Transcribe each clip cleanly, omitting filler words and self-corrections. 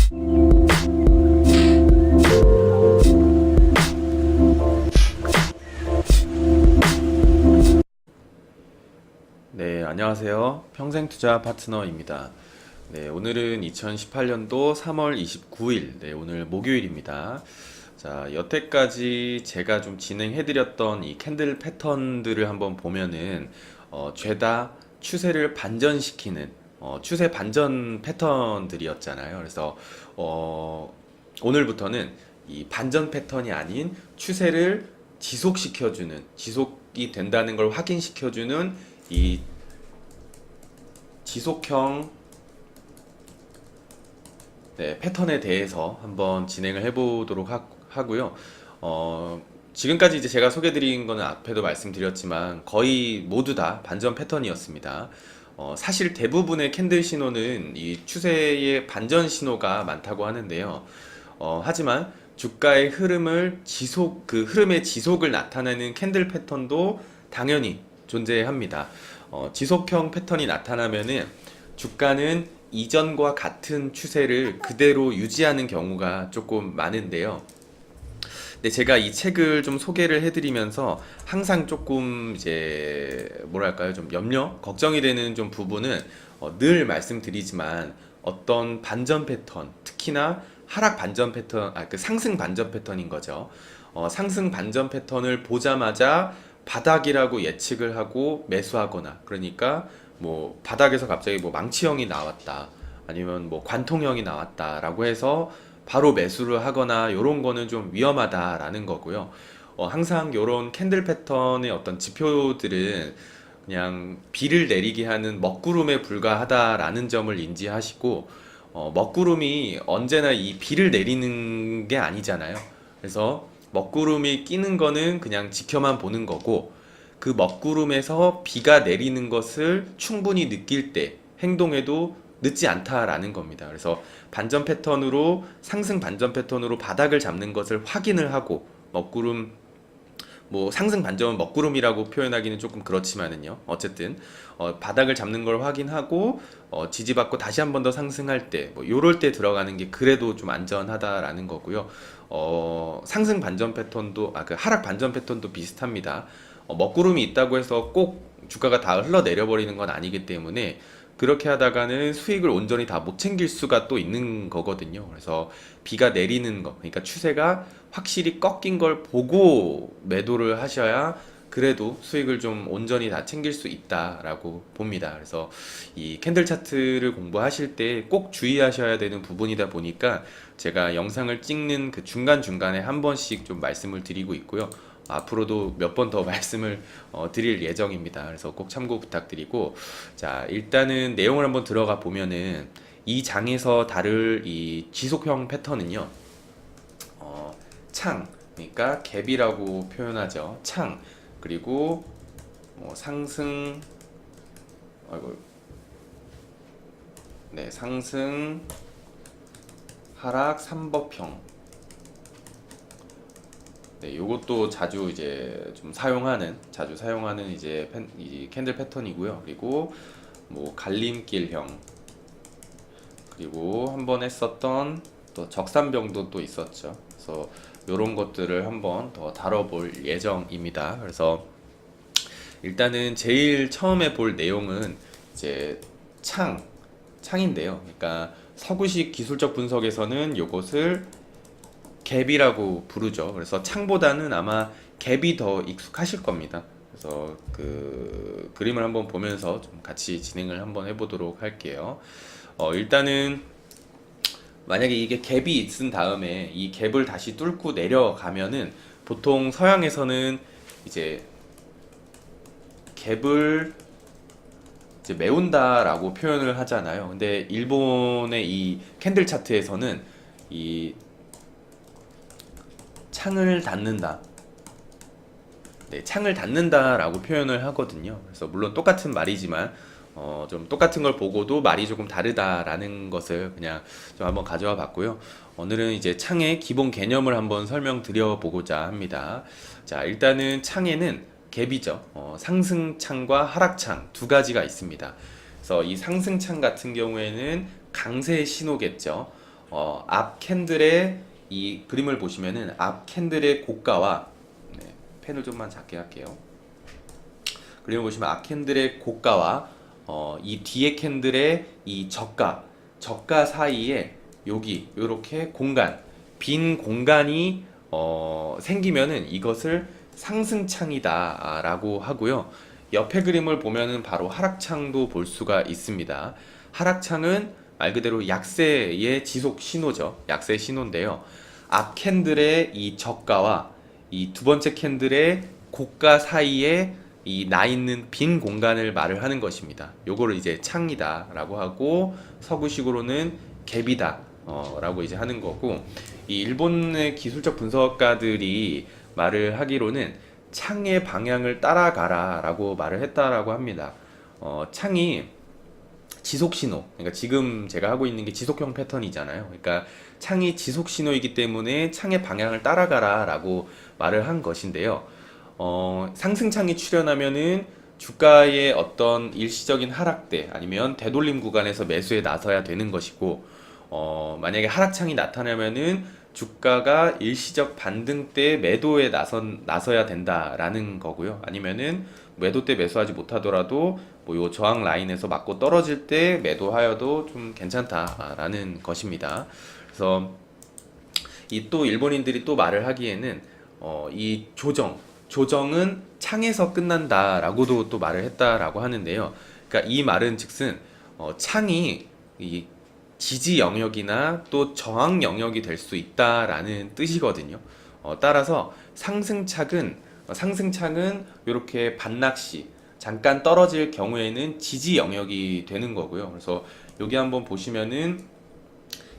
네, 안녕하세요. 평생투자 파트너입니다. 네, 오늘은 2018년도 3월 29일, 네, 오늘 목요일입니다. 자, 여태까지 제가 좀 진행해드렸던 이 캔들 패턴들을 한번 보면은, 죄다 추세를 반전시키는, 추세 반전 패턴들이었잖아요. 그래서, 오늘부터는 이 반전 패턴이 아닌 추세를 지속시켜주는, 지속이 된다는 걸 확인시켜주는 이 지속형 패턴에 대해서 한번 진행을 해보도록 하고요. 지금까지 이제 제가 소개드린 거는 앞에도 말씀드렸지만 거의 모두 다 반전 패턴이었습니다. 사실 대부분의 캔들 신호는 이 추세의 반전 신호가 많다고 하는데요. 하지만 주가의 흐름을 그 흐름의 지속을 나타내는 캔들 패턴도 당연히 존재합니다. 지속형 패턴이 나타나면은 주가는 이전과 같은 추세를 그대로 유지하는 경우가 조금 많은데요. 근데 제가 이 책을 좀 소개를 해드리면서 항상 조금 이제 뭐랄까요, 좀 걱정이 되는 좀 부분은 늘 말씀드리지만 어떤 반전 패턴, 특히나 하락 반전 패턴, 그 상승 반전 패턴인 거죠. 상승 반전 패턴을 보자마자 바닥이라고 예측을 하고 매수하거나, 그러니까 뭐 바닥에서 갑자기 뭐 망치형이 나왔다, 아니면 뭐 관통형이 나왔다라고 해서 바로 매수를 하거나 요런 거는 좀 위험하다라는 거고요. 항상 요런 캔들 패턴의 어떤 지표들은 그냥 비를 내리게 하는 먹구름에 불과하다라는 점을 인지하시고, 먹구름이 언제나 이 비를 내리는 게 아니잖아요. 그래서 먹구름이 끼는 거는 그냥 지켜만 보는 거고, 그 먹구름에서 비가 내리는 것을 충분히 느낄 때 행동해도 늦지 않다라는 겁니다. 그래서 반전 패턴으로, 상승 반전 패턴으로 바닥을 잡는 것을 확인을 하고, 먹구름, 뭐 상승 반전은 먹구름이라고 표현하기는 조금 그렇지만은요, 어쨌든 바닥을 잡는 걸 확인하고 지지받고 다시 한 번 더 상승할 때, 뭐 요럴 때 들어가는 게 그래도 좀 안전하다라는 거고요. 상승 반전 패턴도, 그 하락 반전 패턴도 비슷합니다. 먹구름이 있다고 해서 꼭 주가가 다 흘러내려 버리는 건 아니기 때문에 그렇게 하다가는 수익을 온전히 다 못 챙길 수가 또 있는 거거든요. 그래서 비가 내리는 거, 그러니까 추세가 확실히 꺾인 걸 보고 매도를 하셔야 그래도 수익을 좀 온전히 다 챙길 수 있다라고 봅니다. 그래서 이 캔들 차트를 공부하실 때 꼭 주의하셔야 되는 부분이다 보니까 제가 영상을 찍는 그 중간중간에 한 번씩 좀 말씀을 드리고 있고요. 앞으로도 몇 번 더 말씀을 드릴 예정입니다. 그래서 꼭 참고 부탁드리고, 자, 일단은 내용을 한번 들어가 보면은 이 장에서 다룰 이 지속형 패턴은요, 창, 그러니까 갭이라고 표현하죠. 창, 그리고 상승, 아이고, 네, 상승, 하락, 삼법형. 네, 요것도 자주 이제 좀 자주 사용하는 이제 이 캔들 패턴이고요. 그리고 뭐 갈림길형, 그리고 한번 했었던 또 적산병도 또 있었죠. 그래서 요런 것들을 한번 더 다뤄볼 예정입니다. 그래서 일단은 제일 처음에 볼 내용은 이제 창인데요. 그러니까 서구식 기술적 분석에서는 요것을 갭이라고 부르죠. 그래서 창보다는 아마 갭이 더 익숙하실 겁니다. 그래서 그 그림을 한번 보면서 좀 같이 진행을 한번 해보도록 할게요. 일단은 만약에 이게 갭이 있은 다음에 이 갭을 다시 뚫고 내려가면은 보통 서양에서는 이제 갭을 이제 메운다라고 표현을 하잖아요. 근데 일본의 이 캔들 차트에서는 이 창을 닫는다. 네, 창을 닫는다라고 표현을 하거든요. 그래서 물론 똑같은 말이지만 좀 똑같은 걸 보고도 말이 조금 다르다라는 것을 그냥 좀 한번 가져와 봤고요. 오늘은 이제 창의 기본 개념을 한번 설명드려 보고자 합니다. 자, 일단은 창에는 갭이죠. 상승창과 하락창 두 가지가 있습니다. 그래서 이 상승창 같은 경우에는 강세 신호겠죠. 앞 캔들의 이 그림을 보시면은 앞 캔들의 고가와 네, 펜을 좀만 작게 할게요. 그림을 보시면 앞 캔들의 고가와 이 뒤에 캔들의 이 저가 사이에 여기 이렇게 빈 공간이 생기면은 이것을 상승창이다라고 하고요. 옆에 그림을 보면은 바로 하락창도 볼 수가 있습니다. 하락창은 말 그대로 약세의 지속 신호죠. 약세 신호인데요. 앞 캔들의 이 저가와 이 두 번째 캔들의 고가 사이에 이 나 있는 빈 공간을 말을 하는 것입니다. 요거를 이제 창이다라고 하고 서구식으로는 갭이다 라고 이제 하는 거고, 이 일본의 기술적 분석가들이 말을 하기로는 창의 방향을 따라가라 라고 말을 했다라고 합니다. 창이 지속 신호, 그러니까 지금 제가 하고 있는 게 지속형 패턴이잖아요. 그러니까 창이 지속 신호이기 때문에 창의 방향을 따라가라 라고 말을 한 것인데요. 상승창이 출현하면은 주가의 어떤 일시적인 하락대 아니면 되돌림 구간에서 매수에 나서야 되는 것이고, 만약에 하락창이 나타나면은 주가가 일시적 반등 때 매도에 나서야 된다라는 거고요. 아니면은 매도 때 매수하지 못하더라도 뭐 요 저항 라인에서 맞고 떨어질 때 매도하여도 좀 괜찮다라는 것입니다. 그래서 이 또 일본인들이 또 말을 하기에는 이 조정은 창에서 끝난다라고도 또 말을 했다라고 하는데요. 그러니까 이 말은 즉슨 창이 이 지지 영역이나 또 저항 영역이 될 수 있다라는 뜻이거든요. 따라서 상승착은 이렇게 반락시 잠깐 떨어질 경우에는 지지 영역이 되는 거고요. 그래서 여기 한번 보시면은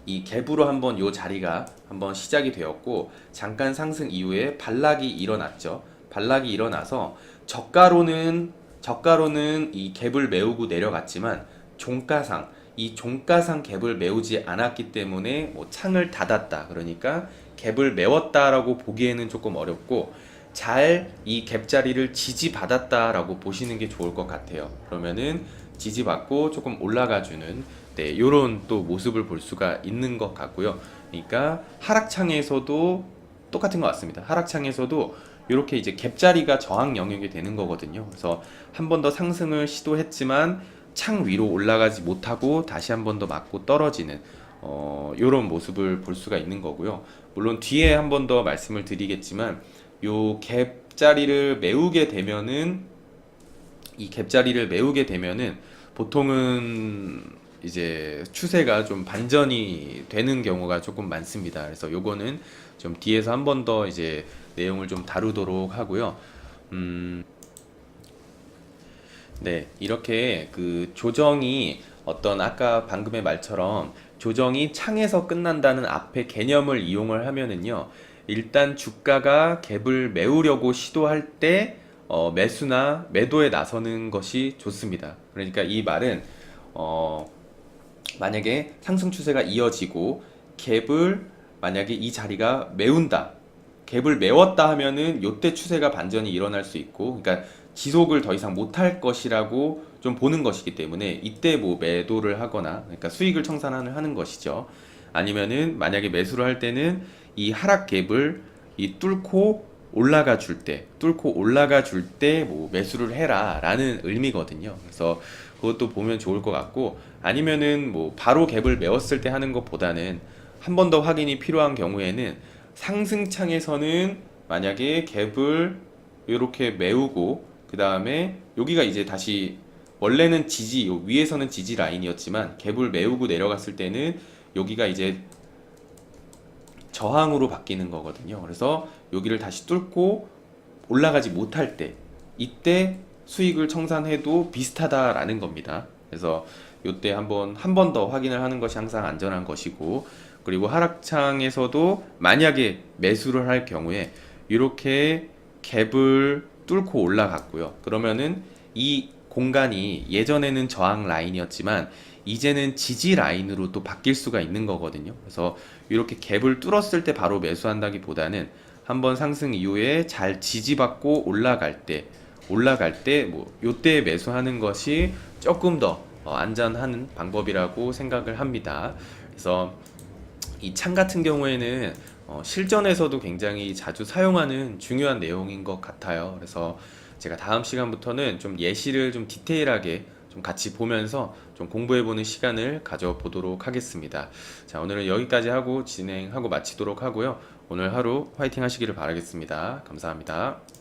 이 갭으로 한번 요 자리가 한번 시작이 되었고, 잠깐 상승 이후에 반락이 일어났죠. 반락이 일어나서 저가로는 이 갭을 메우고 내려갔지만 이 종가상 갭을 메우지 않았기 때문에 뭐 창을 닫았다, 그러니까 갭을 메웠다라고 보기에는 조금 어렵고, 잘 이 갭 자리를 지지받았다라고 보시는 게 좋을 것 같아요. 그러면은 지지받고 조금 올라가주는 요런 또 모습을 볼 수가 있는 것 같고요. 그러니까 하락창에서도 똑같은 것 같습니다. 하락창에서도 이렇게 이제 갭 자리가 저항 영역이 되는 거거든요. 그래서 한 번 더 상승을 시도했지만 창 위로 올라가지 못하고 다시 한 번 더 맞고 떨어지는 요런 모습을 볼 수가 있는 거고요. 물론 뒤에 한 번 더 말씀을 드리겠지만 요 갭 자리를 메우게 되면은 보통은 이제 추세가 좀 반전이 되는 경우가 조금 많습니다. 그래서 요거는 좀 뒤에서 한 번 더 이제 내용을 좀 다루도록 하고요. 네, 이렇게 그 조정이 어떤 아까 방금의 말처럼 조정이 창에서 끝난다는 앞에 개념을 이용을 하면은요, 일단 주가가 갭을 메우려고 시도할 때 매수나 매도에 나서는 것이 좋습니다. 그러니까 이 말은 만약에 상승 추세가 이어지고 갭을 만약에 이 자리가 메운다, 갭을 메웠다 하면은 요때 추세가 반전이 일어날 수 있고, 그러니까 지속을 더 이상 못할 것이라고 좀 보는 것이기 때문에 이때 뭐 매도를 하거나, 그러니까 수익을 청산하는 것이죠. 아니면은 만약에 매수를 할 때는 이 하락 갭을 뚫고 올라가 줄 때 뭐 매수를 해라라는 의미거든요. 그래서 그것도 보면 좋을 것 같고, 아니면은 뭐 바로 갭을 메웠을 때 하는 것보다는 한 번 더 확인이 필요한 경우에는 상승창에서는 만약에 갭을 이렇게 메우고, 그 다음에 여기가 이제 다시 원래는 위에서는 지지 라인이었지만 갭을 메우고 내려갔을 때는 여기가 이제 저항으로 바뀌는 거거든요. 그래서 여기를 다시 뚫고 올라가지 못할 때, 이때 수익을 청산해도 비슷하다라는 겁니다. 그래서 이때 한 번 더 확인을 하는 것이 항상 안전한 것이고, 그리고 하락창에서도 만약에 매수를 할 경우에 이렇게 갭을 뚫고 올라갔고요. 그러면은 이 공간이 예전에는 저항 라인이었지만 이제는 지지 라인으로 또 바뀔 수가 있는 거거든요. 그래서 이렇게 갭을 뚫었을 때 바로 매수한다기보다는 한번 상승 이후에 잘 지지받고 올라갈 때 뭐 요때 매수하는 것이 조금 더 안전한 방법이라고 생각을 합니다. 그래서 이 창 같은 경우에는 실전에서도 굉장히 자주 사용하는 중요한 내용인 것 같아요. 그래서 제가 다음 시간부터는 좀 예시를 좀 디테일하게 좀 같이 보면서 좀 공부해보는 시간을 가져보도록 하겠습니다. 자, 오늘은 여기까지 하고 진행하고 마치도록 하고요. 오늘 하루 화이팅 하시기를 바라겠습니다. 감사합니다.